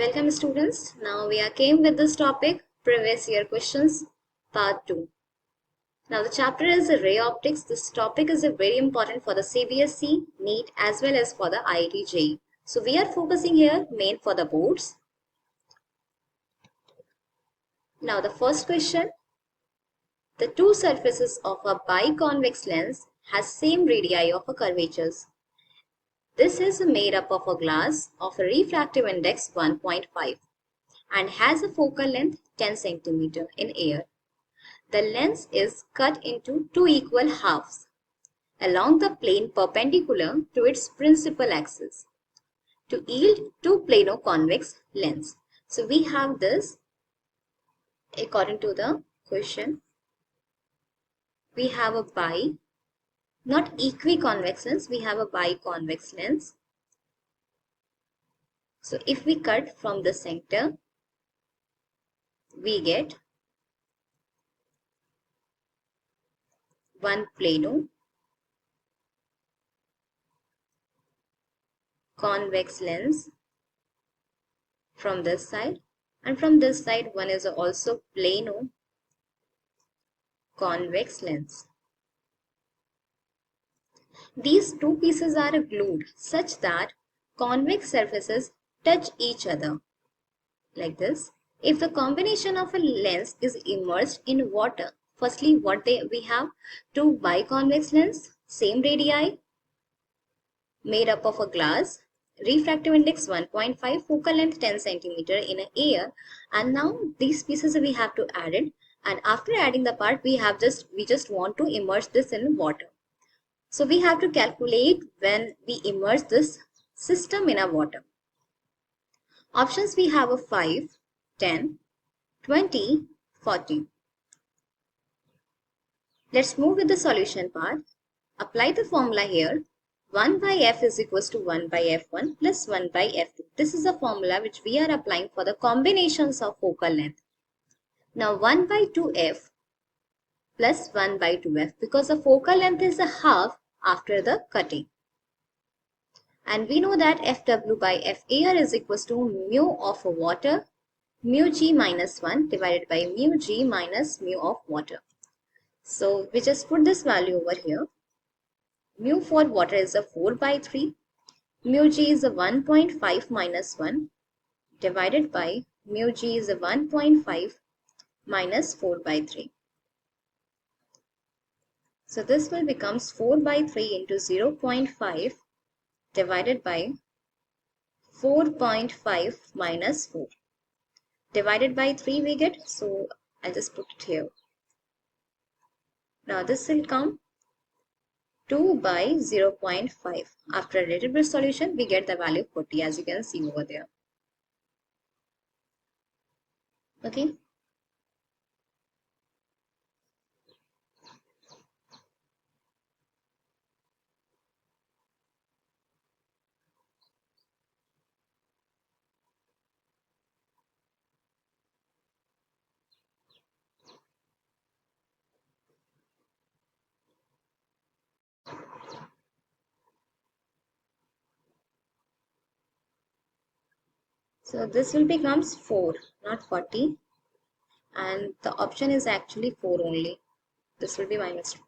Welcome students. Now we are came with this topic previous year questions part 2. Now the chapter is ray optics. This topic is very important for the Cbse, NEET as well as for the IIT JEE. So we are focusing here main for the boards. Now the first question. The two surfaces of a biconvex lens has same radii of a curvatures. This is made up of a glass of a refractive index 1.5 and has a focal length 10 cm in air. The lens is cut into two equal halves along the plane perpendicular to its principal axis to yield two plano-convex lens. So we have this according to the question. We have a not equiconvex lens, we have a biconvex lens. So if we cut from the center, we get one plano convex lens from this side, and from this side one is also plano convex lens. These two pieces are glued such that convex surfaces touch each other like this. If the combination of a lens is immersed in water, firstly we have two biconvex lens, same radii, made up of a glass, refractive index 1.5, focal length 10 cm in air, and now these pieces we have to add it, and after adding the part we just want to immerse this in water. So we have to calculate when we immerse this system in a water. Options we have a 5, 10, 20, 40. Let's move with the solution part. Apply the formula here. 1 by f is equals to 1 by f1 plus 1 by f2. This is the formula which we are applying for the combinations of focal length. Now 1 by 2f plus 1 by 2f, because the focal length is a half after the cutting. And we know that Fw by F air is equals to mu of water, mu g minus 1 divided by mu g minus mu of water. So we just put this value over here. Mu for water is a 4 by 3. Mu g is a 1.5 minus 1 divided by mu g is a 1.5 minus 4 by 3. So this will becomes 4 by 3 into 0.5 divided by 4.5 minus 4 divided by 3 we get. So I'll just put it here. Now this will come 2 by 0.5. After a little bit solution, we get the value 40, as you can see over there. Okay. So this will becomes 4, not 40. And the option is actually 4 only. This will be minus 2.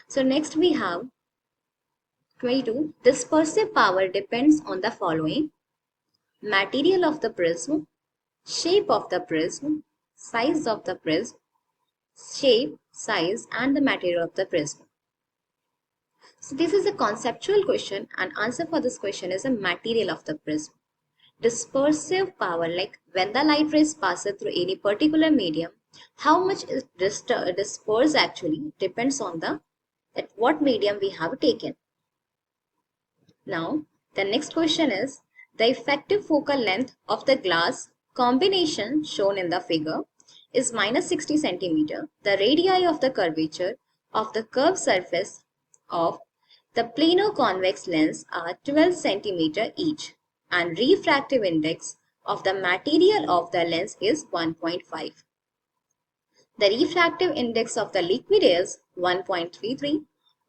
So next we have 22. Dispersive power depends on the following: material of the prism, shape of the prism, size of the prism, shape, size, and the material of the prism. So this is a conceptual question, and answer for this question is a material of the prism. Dispersive power, like when the light rays pass through any particular medium, how much is dispersed actually depends on that what medium we have taken. Now the next question is the effective focal length of the glass combination shown in the figure is minus 60 cm. The radii of the curvature of the curved surface of the plano-convex lens are 12 cm each, and refractive index of the material of the lens is 1.5. The refractive index of the liquid is 1.33,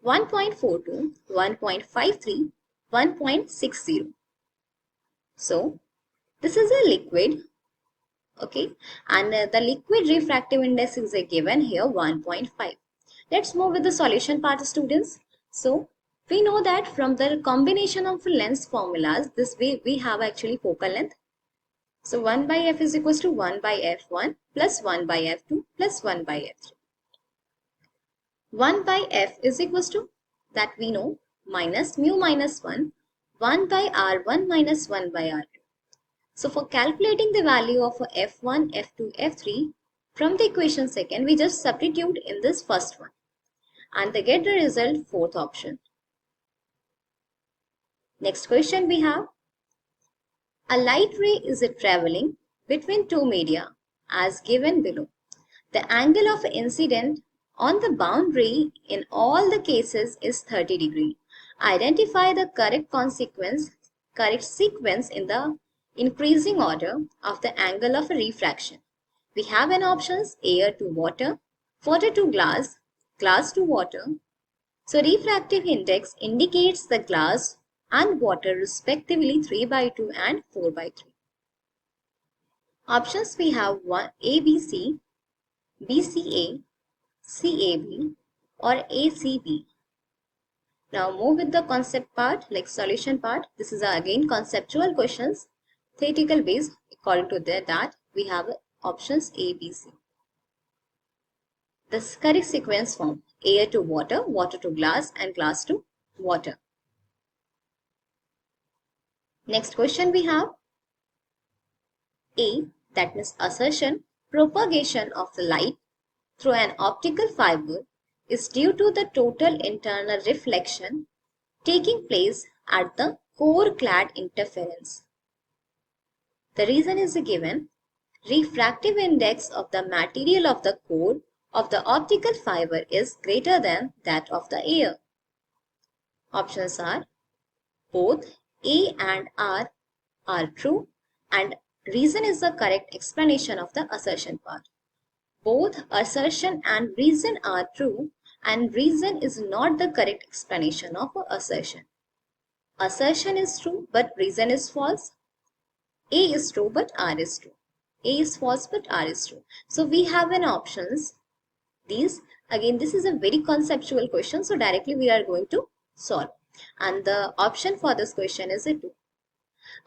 1.42, 1.53, 1.60. So This is a liquid, okay, and the liquid refractive index is given here 1.5. Let's move with the solution part, students. So we know that from the combination of lens formulas, this way we have actually focal length. So 1 by f is equals to 1 by f1 plus 1 by f2 plus 1 by f3. 1 by f is equals to, that we know, minus mu minus 1 by r1 minus 1 by r2. So for calculating the value of f1, f2, f3, from the equation second, we just substitute in this first one and they get the result fourth option. Next question we have. A light ray is traveling between two media as given below. The angle of incident on the boundary in all the cases is 30 degree. Identify the correct sequence in the increasing order of the angle of refraction. We have an options air to water, water to glass, glass to water. So refractive index indicates the glass and water respectively 3 by 2 and 4 by 3. Options we have one ABC, BCA, CAB or ACB. Now move with the concept part, like solution part. This is again conceptual questions, theoretical based. According to that we have options A, B, C. The correct sequence form air to water, water to glass and glass to water. Next question we have A, that means assertion, propagation of the light through an optical fiber is due to the total internal reflection taking place at the core clad interference. The reason is given. Refractive index of the material of the core of the optical fiber is greater than that of the air. Options are both A and R are true, and reason is the correct explanation of the assertion part. Both assertion and reason are true, and reason is not the correct explanation of assertion. Assertion is true, but reason is false. A is true, but R is true. A is false, but R is true. So we have an options. These, again, this is a very conceptual question, so directly we are going to solve. And the option for this question is a 2.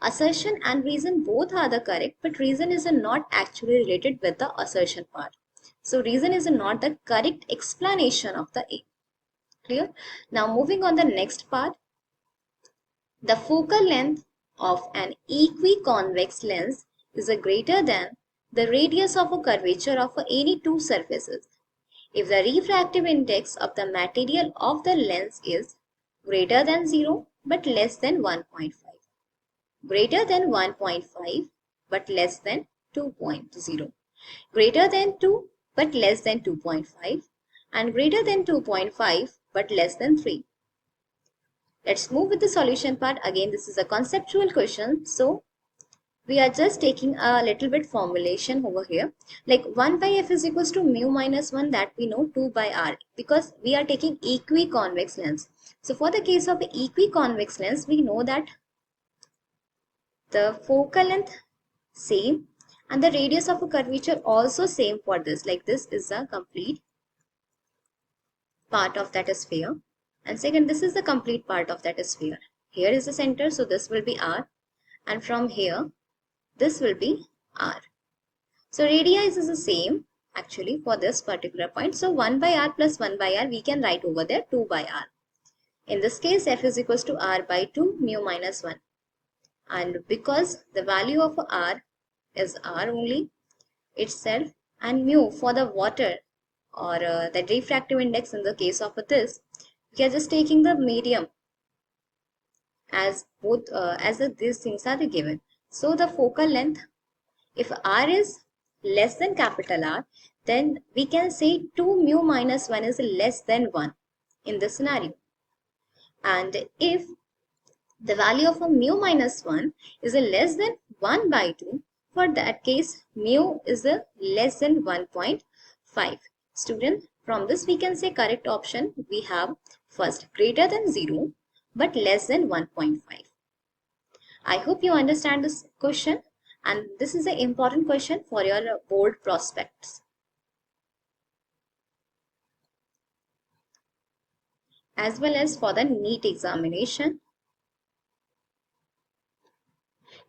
Assertion and reason both are the correct, but reason is not actually related with the assertion part. So reason is not the correct explanation of the A. Clear? Now moving on the next part. The focal length of an equiconvex lens is greater than the radius of a curvature of any two surfaces if the refractive index of the material of the lens is greater than 0 but less than 1.5, greater than 1.5 but less than 2.0, greater than 2 but less than 2.5, and greater than 2.5 but less than 3. Let's move with the solution part. Again, this is a conceptual question. So we are just taking a little bit formulation over here. Like 1 by f is equals to mu minus 1, that we know, 2 by r, because we are taking equiconvex lens. So for the case of equiconvex lens, we know that the focal length same and the radius of a curvature also same for this. Like this is a complete part of that sphere. And second, this is the complete part of that sphere. Here is the center, so this will be R. And from here, this will be R. So radii is the same actually for this particular point. So 1 by R plus 1 by R, we can write over there 2 by R. In this case, F is equals to R by 2 mu minus 1. And because the value of R is R only itself, and mu for the water or the refractive index in the case of this, we are just taking the medium as both these things are given. So the focal length, if R is less than capital R, then we can say 2 mu minus 1 is less than 1 in this scenario. And if the value of a mu minus 1 is less than 1 by 2, for that case mu is less than 1.5. Student, from this we can say correct option we have first greater than 0 but less than 1.5. I hope you understand this question. And this is an important question for your board prospects as well as for the NEET examination.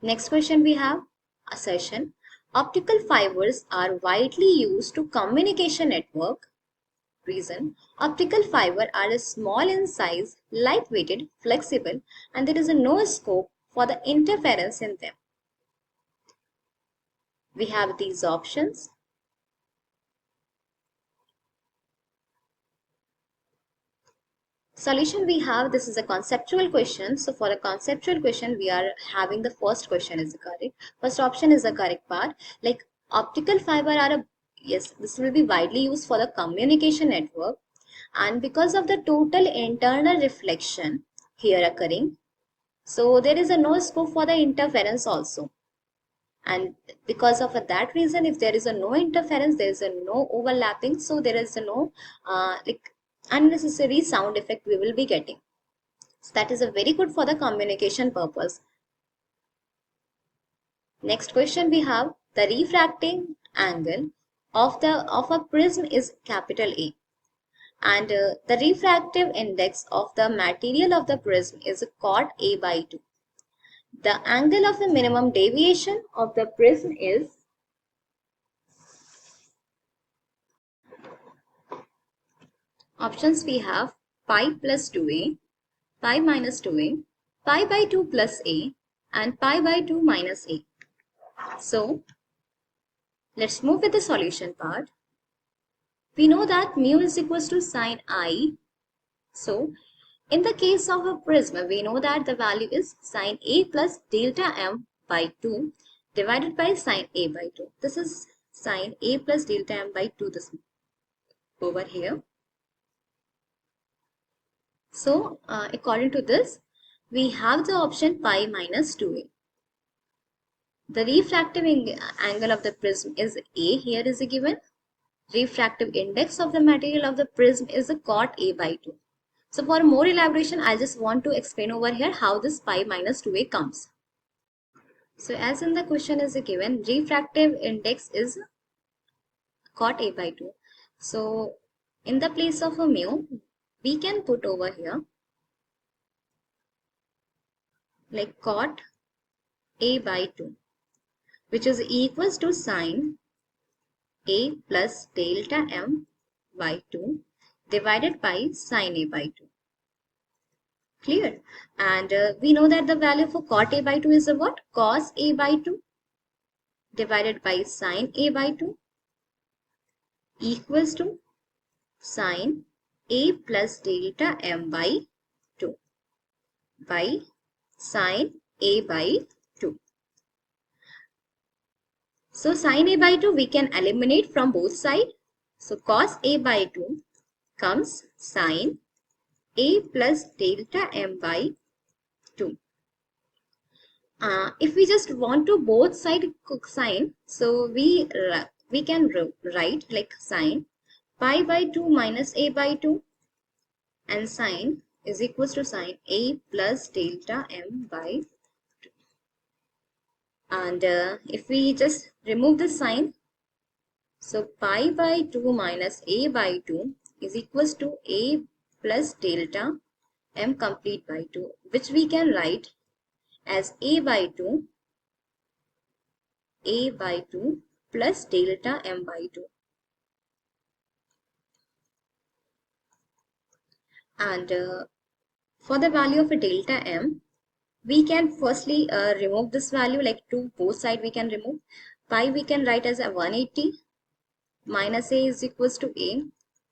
Next question we have assertion. Optical fibers are widely used to communication network. Reason: optical fiber are small in size, lightweighted, flexible, and there is no scope for the interference in them. We have these options. Solution we have, this is a conceptual question. So for a conceptual question, we are having the first question is the correct. First option is the correct part. Like optical fiber are a, yes, this will be widely used for the communication network. And because of the total internal reflection here occurring, so there is a no scope for the interference also. And because of that reason, if there is a no interference, there is a no overlapping, so there is a no like unnecessary sound effect we will be getting. So that is a very good for the communication purpose. Next question we have, the refracting angle of a prism is capital A, and the refractive index of the material of the prism is cot A by 2. The angle of the minimum deviation of the prism is options we have pi plus 2a, pi minus 2a, pi by 2 plus a, and pi by 2 minus a. So let's move with the solution part. We know that mu is equals to sine I. So in the case of a prism, we know that the value is sine A plus delta m by 2 divided by sine A by 2. This is sine A plus delta m by 2 this over here. So according to this, we have the option pi minus 2a. The refractive angle of the prism is A, here is a given. Refractive index of the material of the prism is a cot A by 2. So for more elaboration, I just want to explain over here how this pi minus 2a comes. So as in the question is a given, refractive index is cot A by 2. So in the place of a mu, we can put over here like cot A by 2, which is equals to sine A plus delta m by 2 divided by sine A by 2. Clear? And we know that the value for cot A by 2 is a what? Cos A by 2 divided by sine A by 2 equals to sine A plus delta m by 2 by sine A by 2. So sine A by 2 we can eliminate from both sides. So cos A by 2 comes sine A plus delta m by 2. If we just want to both side sine, so we can write like sine pi by 2 minus A by 2 and sine is equals to sine A plus delta m by 2. And if we just remove the sign, so pi by 2 minus A by 2 is equals to A plus delta m complete by 2, which we can write as A by 2 plus delta m by 2. And for the value of a delta m, we can firstly remove this value, like to both side we can remove. Pi we can write as a 180 minus a is equals to a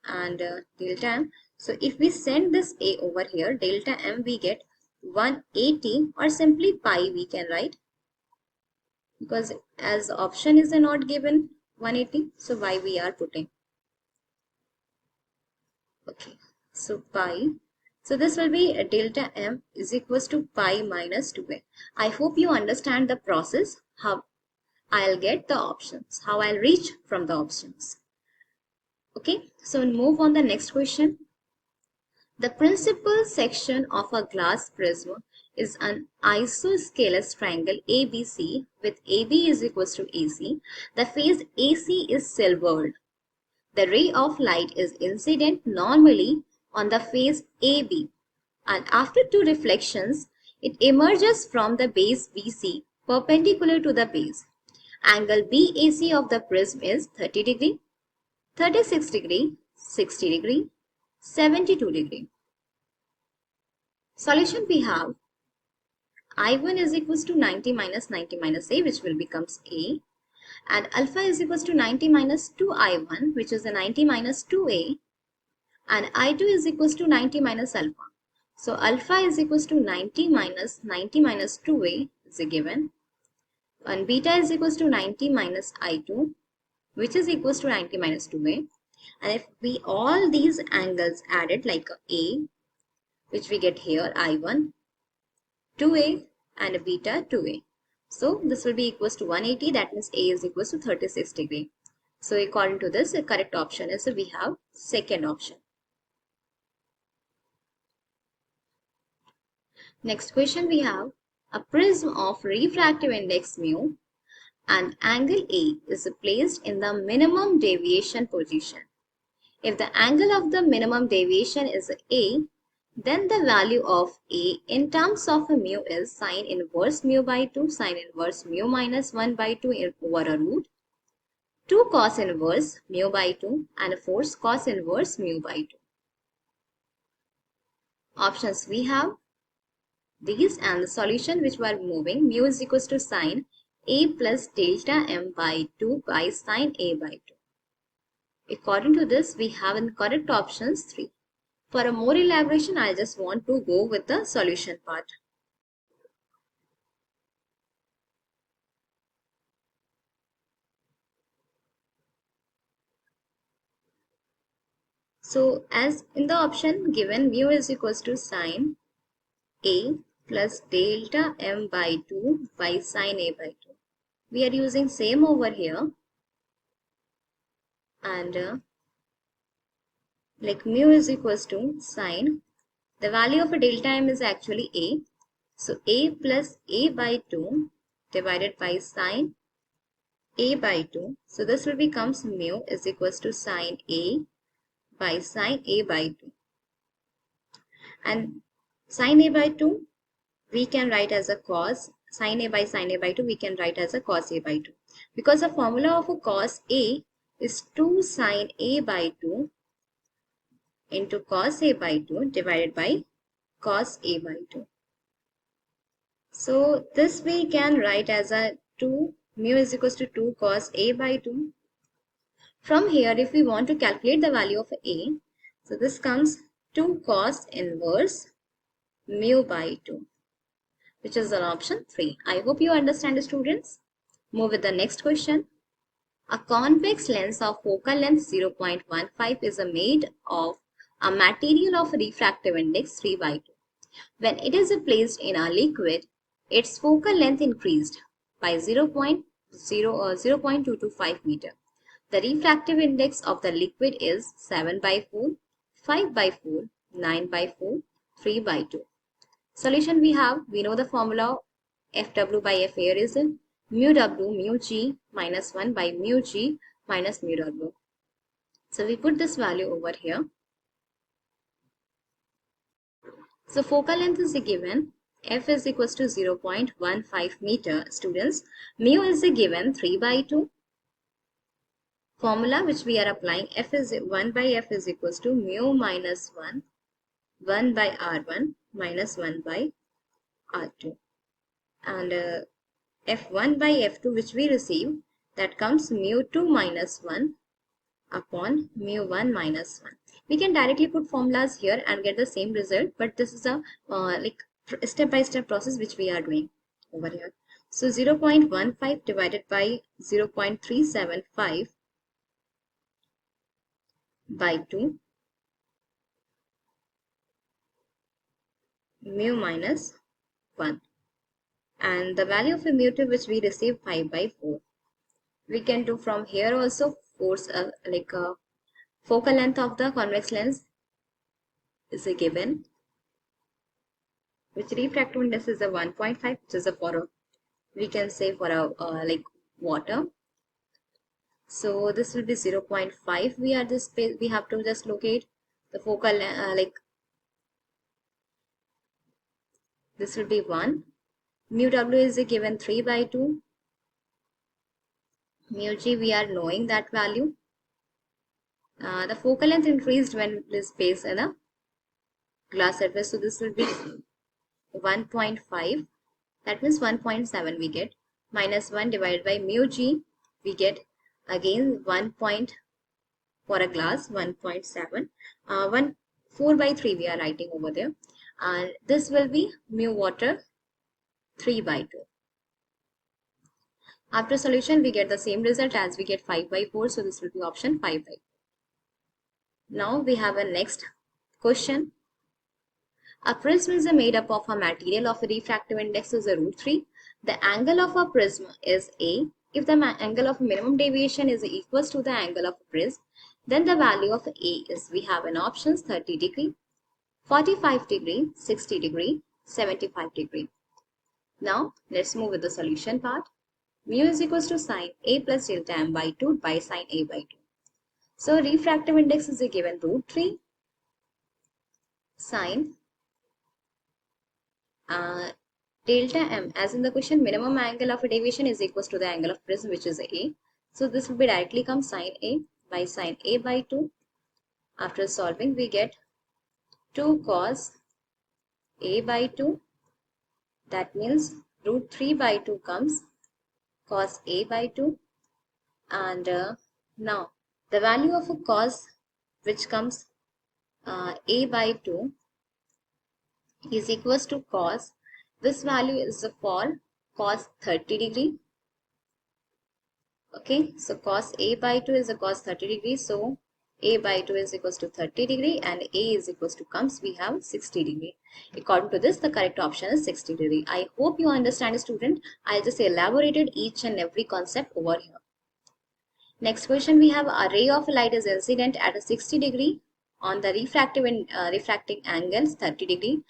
and delta m. So if we send this a over here, delta m we get 180, or simply pi we can write, because as option is not given 180, so why we are putting. Okay, so pi. So this will be delta m is equals to pi minus 2a. I hope you understand the process, how I'll get the options, how I'll reach from the options. Okay, so move on the next question. The principal section of a glass prism is an isosceles triangle ABC with AB is equals to AC. The face AC is silvered. The ray of light is incident normally on the face AB, and after two reflections, it emerges from the base BC perpendicular to the base. Angle BAC of the prism is 30 degree, 36 degree, 60 degree, 72 degree. Solution we have I1 is equals to 90 minus A, which will becomes A, and alpha is equals to 90 minus 2I1, which is the 90 minus 2A, and I2 is equals to 90 minus alpha. So alpha is equals to 90 minus 2A is a given, and beta is equals to 90 minus I2, which is equals to 90 minus 2A. And if we all these angles added like A, which we get here I1, 2A and beta 2A. So this will be equals to 180, that means A is equals to 36 degree. So according to this, the correct option is we have second option. Next question we have a prism of refractive index mu and angle A is placed in the minimum deviation position. If the angle of the minimum deviation is A, then the value of A in terms of mu is sine inverse mu by 2, sine inverse mu minus 1 by 2 over a root, 2 cos inverse mu by 2 and 4 cos inverse mu by 2. Options we have these, and the solution which we are moving, mu is equals to sine A plus delta m by 2 by sine A by 2. According to this, we have in correct options 3. For a more elaboration, I just want to go with the solution part. So as in the option given, mu is equals to sine A plus delta m by 2 by sine A by 2. We are using same over here, and like mu is equals to sine, the value of a delta m is actually A. So A plus A by 2 divided by sine A by 2. So this will becomes mu is equals to sine A by sine A by 2. And sine A by 2 we can write as a cos, sine A by sine A by 2 we can write as a cos A by 2. Because the formula of a cos A is 2 sine A by 2 into cos A by 2 divided by cos A by 2. So this we can write as a 2 mu is equals to 2 cos A by 2. From here, if we want to calculate the value of A, so this comes 2 cos inverse mu by 2, which is an option 3. I hope you understand, students. Move with the next question. A convex lens of focal length 0.15 is made of a material of refractive index 3 by 2. When it is placed in a liquid, its focal length increased by 0.225 meter. The refractive index of the liquid is 7 by 4, 5 by 4, 9 by 4, 3 by 2. Solution we have, we know the formula FW by F air is mu W mu G minus 1 by mu G minus mu W. So we put this value over here. So focal length is given, F is equals to 0.15 meter, students. Mu is given 3 by 2. Formula which we are applying, F is 1 by F is equals to mu minus 1, 1 by R1 minus 1 by R2. And F1 by F2 which we receive, that comes mu 2 minus 1 upon mu 1 minus 1. We can directly put formulas here and get the same result, but this is a like step-by-step process which we are doing over here. So 0.15 divided by 0.375 by 2 mu minus 1, and the value of a mu 2 which we receive 5 by 4. We can do from here also force like a focal length of the convex lens is a given. which refractive index is a 1.5, which is a for a, we can say for a like water. So this will be 0.5. We are this space, we have to just locate the focal like this will be 1. Mu w is given 3 by 2. Mu g, we are knowing that value. The focal length increased when it is placed in a glass surface. So this will be 1.5. That means 1.7 we get. Minus 1 divided by mu g. We get again 1 point for a glass, 1.7. 4 by 3 we are writing over there. And this will be mu water 3 by 2. After solution, we get the same result as we get 5 by 4. So this will be option 5 by 4. Now we have a next question. A prism is made up of a material of a refractive index is a √3. The angle of a prism is A. If the angle of minimum deviation is equals to the angle of a prism, then the value of A is, we have an options 30 degree, 45 degree, 60 degree, 75 degree. Now let's move with the solution part. Mu is equals to sine A plus delta m by 2 by sine A by 2. So refractive index is given √3 sine delta m, as in the question, minimum angle of a deviation is equals to the angle of prism, which is A. So this will be directly come sine A by sine A by 2. After solving, we get 2 cos A by 2. That means √3 by 2 comes cos A by 2. And now the value of a cos, which comes A by 2, is equals to cos. This value is for cos 30 degree. Okay, so cos A by 2 is a cos 30 degree. So A by 2 is equals to 30 degree and A is equals to comes, we have 60 degree. According to this, the correct option is 60 degree. I hope you understand, student. I just elaborated each and every concept over here. Next question, we have a ray of light is incident at a 60 degree on the refractive and refracting angles 30 degree.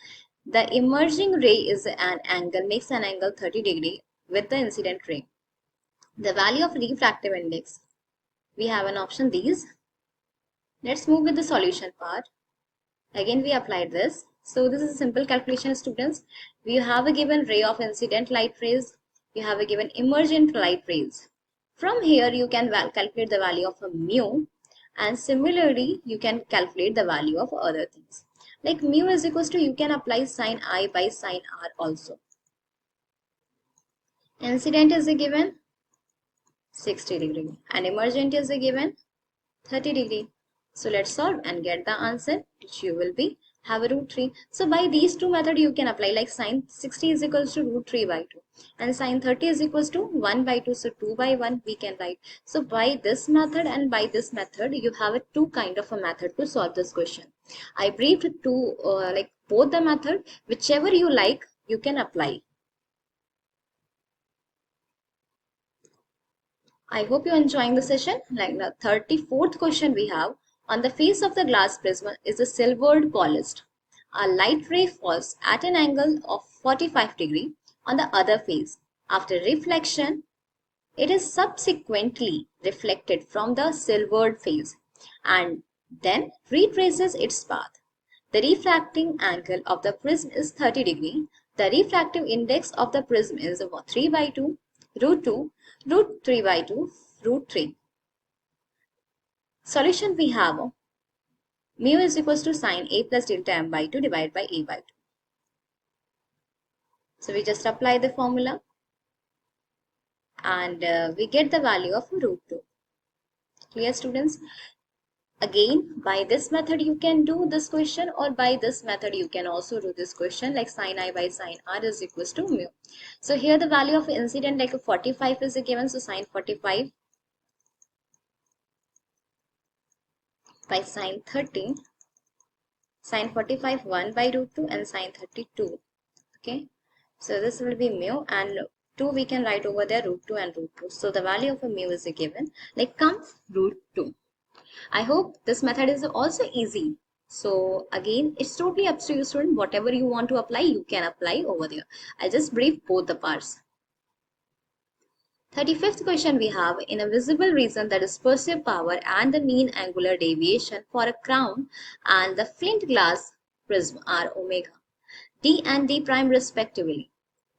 The emerging ray is an angle, makes an angle 30 degree with the incident ray. The value of refractive index, we have an option these. Let's move with the solution part. Again we applied this. So this is a simple calculation, students. We have a given ray of incident light rays. You have a given emergent light rays. From here you can calculate the value of a mu, and similarly you can calculate the value of other things. Like mu is equals to, you can apply sine I by sine R also. Incident is a given 60 degree and emergent is a given 30 degree. So let's solve and get the answer, which you will be have a √3. So by these two methods you can apply, like sine 60 is equals to √3 by 2 and sine 30 is equals to 1 by 2. So 2 by 1 we can write. So by this method and by this method you have a two kind of a method to solve this question. I briefed two like both the method, whichever you like you can apply. I hope you're enjoying the session. Like the 34th question we have, on the face of the glass prism is a silvered polished. A light ray falls at an angle of 45 degree on the other face. After reflection, it is subsequently reflected from the silvered face and then retraces its path. The refracting angle of the prism is 30 degree. The refractive index of the prism is 3 by 2, √2, √3 by 2, √3. Solution we have mu is equals to sine A plus delta m by 2 divided by A by 2. So we just apply the formula and we get the value of √2. Clear, students? Again, by this method you can do this question, or by this method you can also do this question, like sine I by sine R is equals to mu. So here the value of incident like 45 is given, so sine 45 by sine 30, sine 45 1 by √2 and sine 32. Okay, so this will be mu, and 2 we can write over there, √2 and √2. So the value of a mu is given, like comes √2. I hope this method is also easy. So again, it's totally up to you, student. Whatever you want to apply, you can apply over there. I'll just brief both the parts. 35th question we have, in a visible region the dispersive power and the mean angular deviation for a crown and the flint glass prism are omega, d and d prime respectively.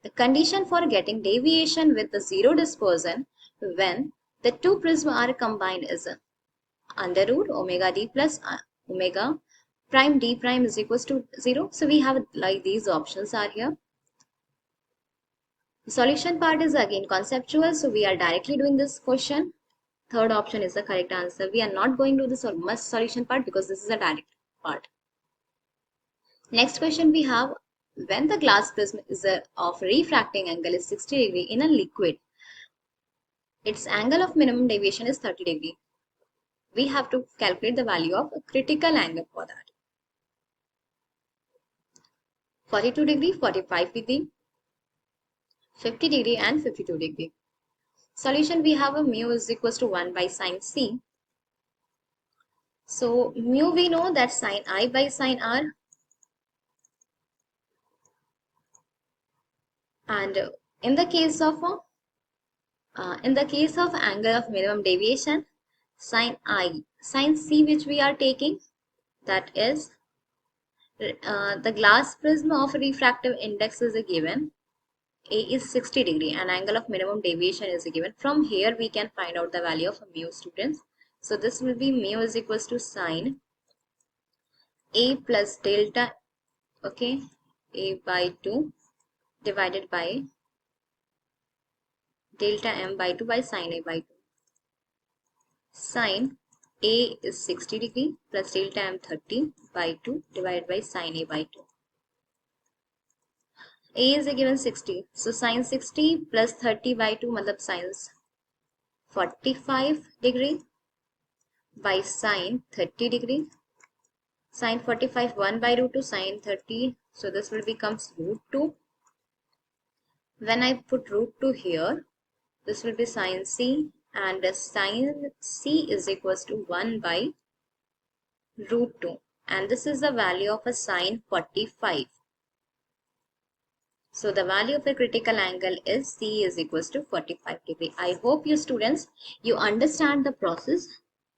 The condition for getting deviation with the zero dispersion when the two prisms are combined is under root omega d plus omega prime d prime is equals to 0. So we have like these options are here. The solution part is again conceptual, so we are directly doing this question. Third option is the correct answer. We are not going to the must solution part because this is a direct part. Next question we have, when the glass prism is of refracting angle is 60 degree in a liquid, its angle of minimum deviation is 30 degree. We have to calculate the value of a critical angle for that. 42 degree, 45 degree, 50 degree and 52 degree. Solution we have a mu is equals to 1 by sine C. So mu we know that sine I by sine R, and in the case of angle of minimum deviation, sine C which we are taking, that is the glass prism of refractive index is a given. A is 60 degree and angle of minimum deviation is a given. From here we can find out the value of mu, students. So this will be mu is equals to sine A plus delta, okay, A by 2 divided by delta m by 2 by sine A by 2. Sine A is 60 degree plus delta m 30 by 2 divided by sine A by 2. A is a given 60. So sine 60 plus 30 by 2 matlab sine 45 degree by sine 30 degree. Sine 45 1 by root 2 sine 30. So this will becomes root 2. When I put root 2 here, this will be sine C, and sine C is equals to 1 by root 2, and this is the value of a sine 45. So the value of a critical angle is C is equals to 45 degree. I hope you students, you understand the process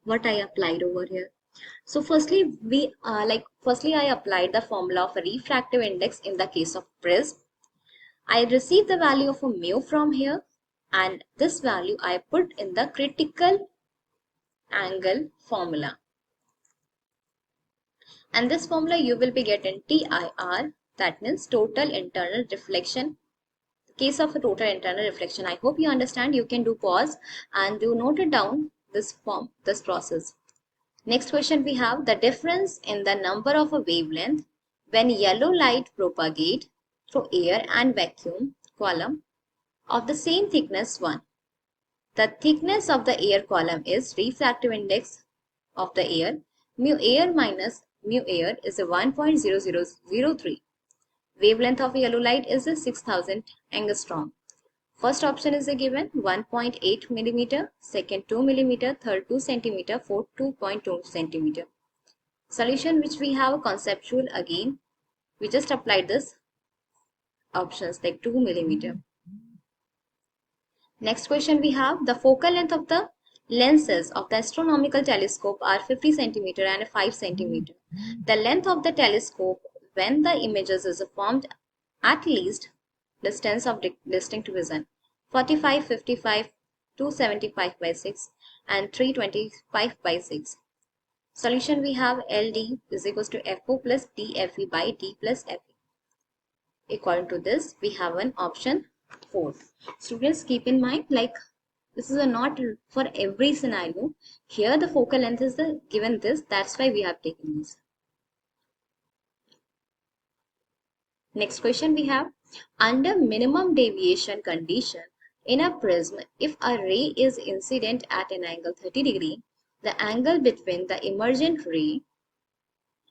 what I applied over here. So firstly I applied the formula of a refractive index in the case of prism. I received the value of a mu from here, and this value I put in the critical angle formula. And this formula you will be getting TIR, that means total internal reflection. Case of a total internal reflection. I hope you understand. You can do pause and do note it down this process. Next question we have, the difference in the number of a wavelength when yellow light propagate through air and vacuum column of the same thickness 1. The thickness of the air column is refractive index of the air. Mu air minus mu air is a 1.0003. Wavelength of yellow light is a 6000 angstrom. First option is a given 1.8 millimeter, second 2 millimeter, third 2 centimeter, fourth 2.2 centimeter. Solution which we have conceptual again. We just applied this options like 2 millimeter. Next question we have, the focal length of the lenses of the astronomical telescope are 50 centimeter and 5 centimeter. The length of the telescope when the images is formed at least distance of distinct vision 45, 55, 275 by 6 and 325 by 6. Solution we have LD is equals to FO plus DFE by D plus FE. According to this, we have an option 4. Students, keep in mind, like this is a not for every scenario. Here the focal length is the given this, that's why we have taken this. Next question we have, under minimum deviation condition in a prism, if a ray is incident at an angle 30 degree, the angle between the emergent ray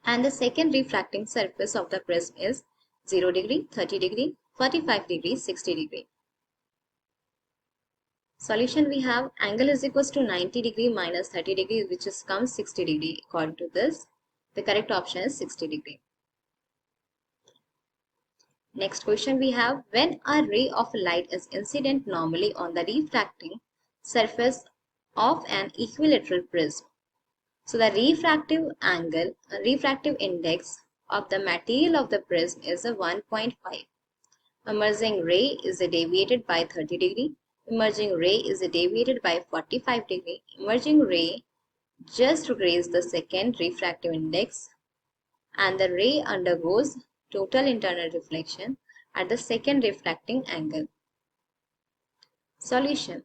and the second refracting surface of the prism is 0 degree, 30 degree, 45 degree, 60 degree. Solution we have, angle is equals to 90 degree minus 30 degree, which is comes 60 degree according to this. The correct option is 60 degree. Next question we have, when a ray of light is incident normally on the refracting surface of an equilateral prism. So the refractive index of the material of the prism is a 1.5. Emerging ray is deviated by 30 degree. Emerging ray is deviated by 45 degree. Emerging ray just grazes the second refractive index and the ray undergoes total internal reflection at the second refracting angle. Solution.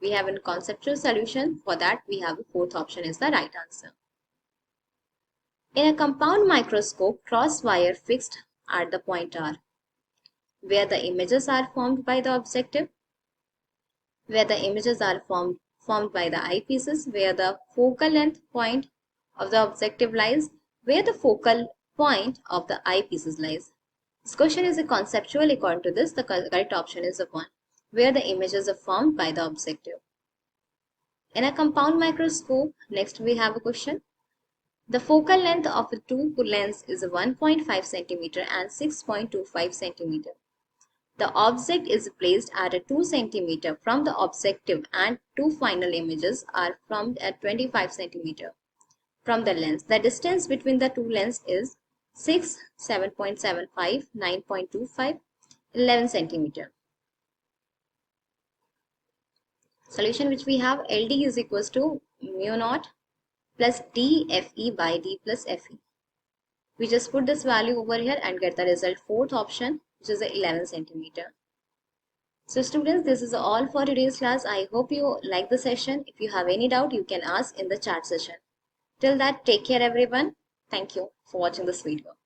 We have a conceptual solution. For that, we have the fourth option is the right answer. In a compound microscope, cross wire fixed at the point R, where the images are formed by the objective, where the images are formed by the eyepieces, where the focal length point of the objective lies, where the focal point of the eyepieces lies. This question is a conceptual. According to this, the correct option is the one where the images are formed by the objective. In a compound microscope, next we have a question. The focal length of the two lens is 1.5 cm and 6.25 cm. The object is placed at a 2 cm from the objective and two final images are formed at 25 cm from the lens. The distance between the two lenses is 6, 7.75, 9.25, 11 cm. Solution which we have, LD is equals to mu naught plus DFE by D plus FE. We just put this value over here and get the result fourth option, which is 11 centimeter. So students, this is all for today's class. I hope you like the session. If you have any doubt, you can ask in the chat session. Till that, take care everyone. Thank you for watching this video.